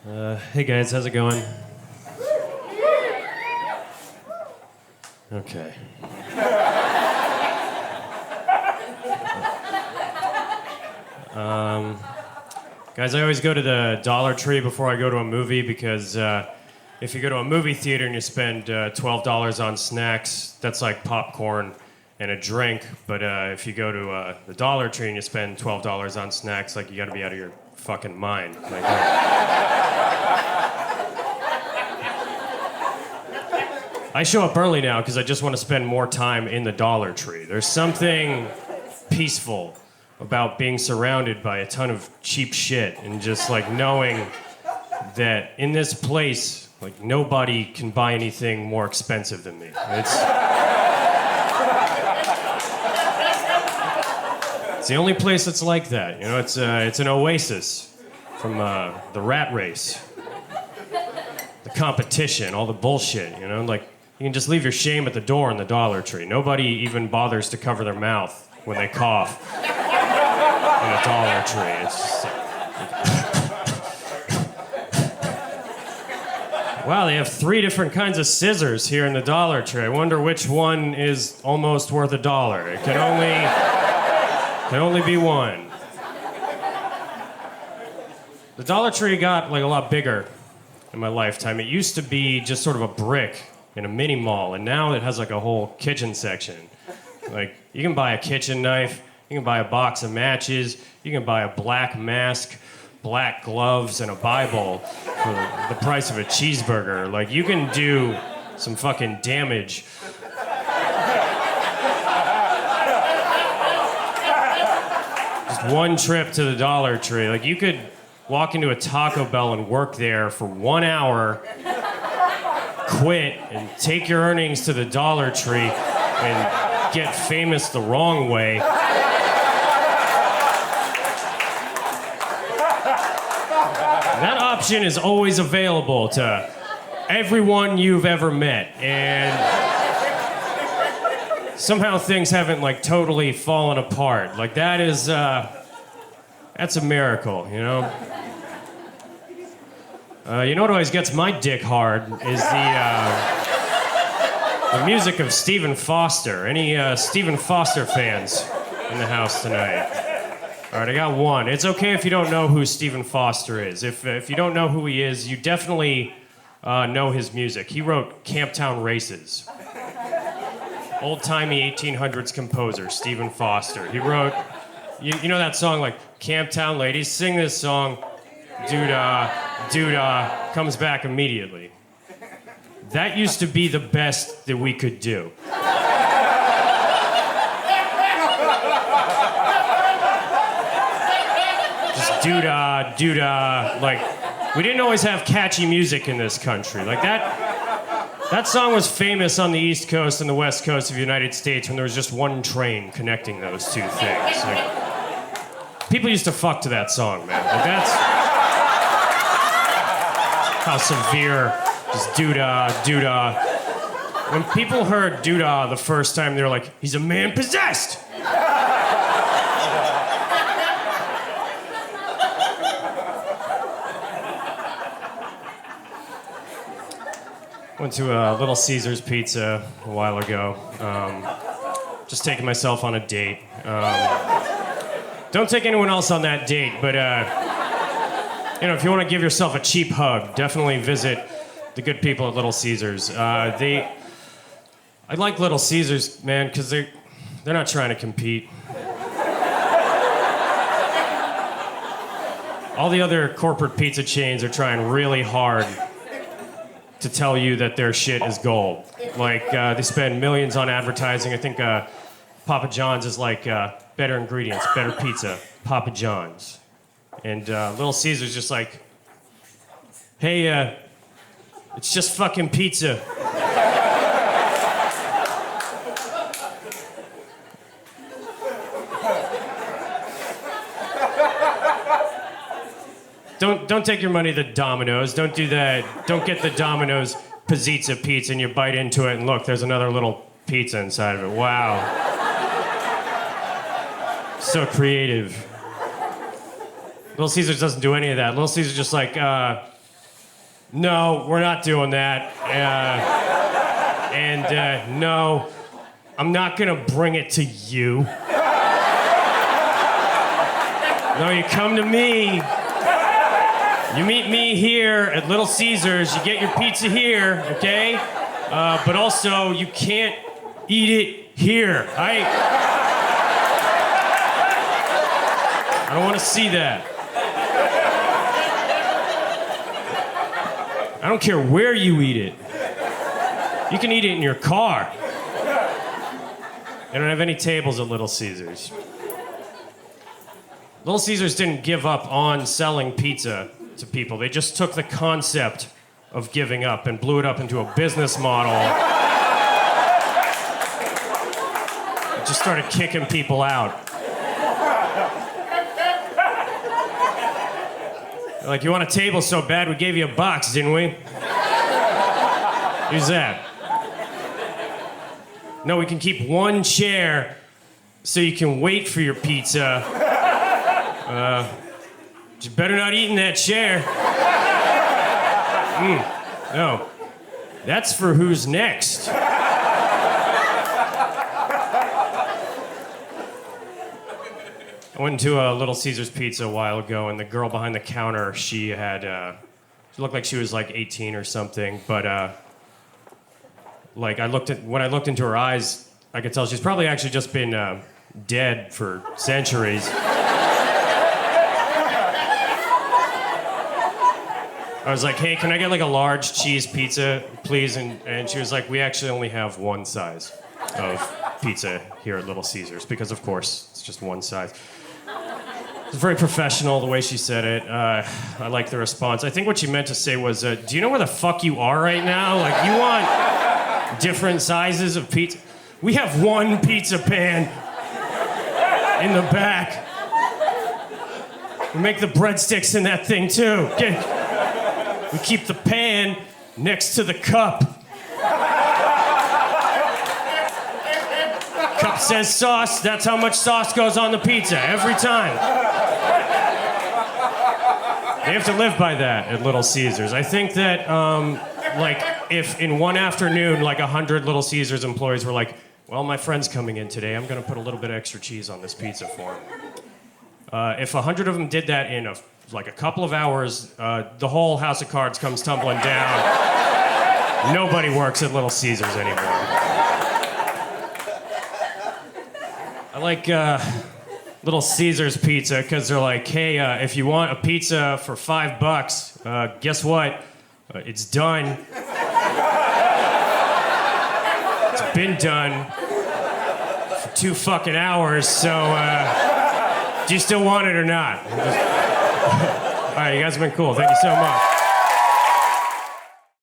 Hey guys, how's it going? Okay. Guys, I always go to the Dollar Tree before I go to a movie because if you go to a movie theater and you spend $12 on snacks, that's like popcorn and a drink. But if you go to the Dollar Tree and you spend $12 on snacks, like you gotta be out of your fucking mind. Like, I show up early now because I just want to spend more time in the Dollar Tree. There's something peaceful about being surrounded by a ton of cheap shit and just like knowing that in this place, like nobody can buy anything more expensive than me. It's the only place that's like that. You know, it's an oasis from the rat race, the competition, all the bullshit. You know, like you can just leave your shame at the door in the Dollar Tree. Nobody even bothers to cover their mouth when they cough in a Dollar Tree. It's just wow, they have 3 different kinds of scissors here in the Dollar Tree. I wonder which one is almost worth $1. It can only be one. The Dollar Tree got like a lot bigger in my lifetime. It used to be just sort of a brick in a mini mall, and now it has like a whole kitchen section. Like you can buy a kitchen knife, you can buy a box of matches, you can buy a black mask, black gloves, and a Bible for the price of a cheeseburger. Like you can do some fucking damage. Just one trip to the Dollar Tree. Like you could walk into a Taco Bell and work there for 1 hour, quit, and take your earnings to the Dollar Tree and get famous the wrong way. That option is always available to everyone you've ever met, and somehow things haven't like totally fallen apart. Like that is that's a miracle, you know? You know what always gets my dick hard is the music of Stephen Foster. Any Stephen Foster fans in the house tonight? All right, I got one. It's okay if you don't know who Stephen Foster is. If you don't know who he is, you definitely know his music. He wrote Camptown Races. Old-timey 1800s composer, Stephen Foster. He wrote, you know that song like, Camptown ladies, sing this song, doo-dah, doo-dah, comes back immediately. That used to be the best that we could do. Just doo-dah, doo-dah, like, we didn't always have catchy music in this country. Like that song was famous on the East Coast and the West Coast of the United States when there was just one train connecting those two things. Like, people used to fuck to that song, man. Like that's how severe, just doo-dah, doo-dah. When people heard doo-dah the first time, they were like, he's a man possessed! Went to Little Caesars Pizza a while ago. Just taking myself on a date. Don't take anyone else on that date, but you know, if you want to give yourself a cheap hug, definitely visit the good people at Little Caesars. I like Little Caesars, man, because they're not trying to compete. All the other corporate pizza chains are trying really hard to tell you that their shit is gold. Like, they spend millions on advertising. I think Papa John's is like better ingredients, better pizza, Papa John's. And Little Caesar's just like, hey, it's just fucking pizza. Don't take your money to Domino's. Don't do that. Don't get the Domino's Pizza pizza and you bite into it and look, there's another little pizza inside of it. Wow. So creative. Little Caesars doesn't do any of that. Little Caesars just like, No, we're not doing that. No, I'm not gonna bring it to you. No, you come to me. You meet me here at Little Caesars. You get your pizza here, okay? But also, you can't eat it here. I don't want to see that. I don't care where you eat it. You can eat it in your car. They don't have any tables at Little Caesars. Little Caesars didn't give up on selling pizza to people. They just took the concept of giving up and blew it up into a business model. It just started kicking people out. They're like, you want a table so bad, we gave you a box, didn't we? Who's that? No, we can keep one chair so you can wait for your pizza. You better not eat in that chair. No. That's for who's next. I went into a Little Caesars Pizza a while ago, and the girl behind the counter, she looked like she was like 18 or something, but when I looked into her eyes, I could tell she's probably actually just been dead for centuries. I was like, hey, can I get like a large cheese pizza, please? And she was like, we actually only have one size of pizza here at Little Caesars, because of course, it's just one size. It was very professional the way she said it. I like the response. I think what she meant to say was, do you know where the fuck you are right now? Like, you want different sizes of pizza? We have one pizza pan in the back. We make the breadsticks in that thing too. We keep the pan next to the cup. Cup says sauce, that's how much sauce goes on the pizza every time. They have to live by that at Little Caesars. I think that, if in one afternoon, 100 Little Caesars employees were like, well, my friend's coming in today, I'm gonna put a little bit extra cheese on this pizza for him. If 100 of them did that in a couple of hours, the whole house of cards comes tumbling down. Nobody works at Little Caesars anymore. I like Little Caesars Pizza because they're like, hey, if you want a pizza for $5, guess what? It's done. It's been done for 2 fucking hours, so do you still want it or not? All right, you guys have been cool. Thank you so much.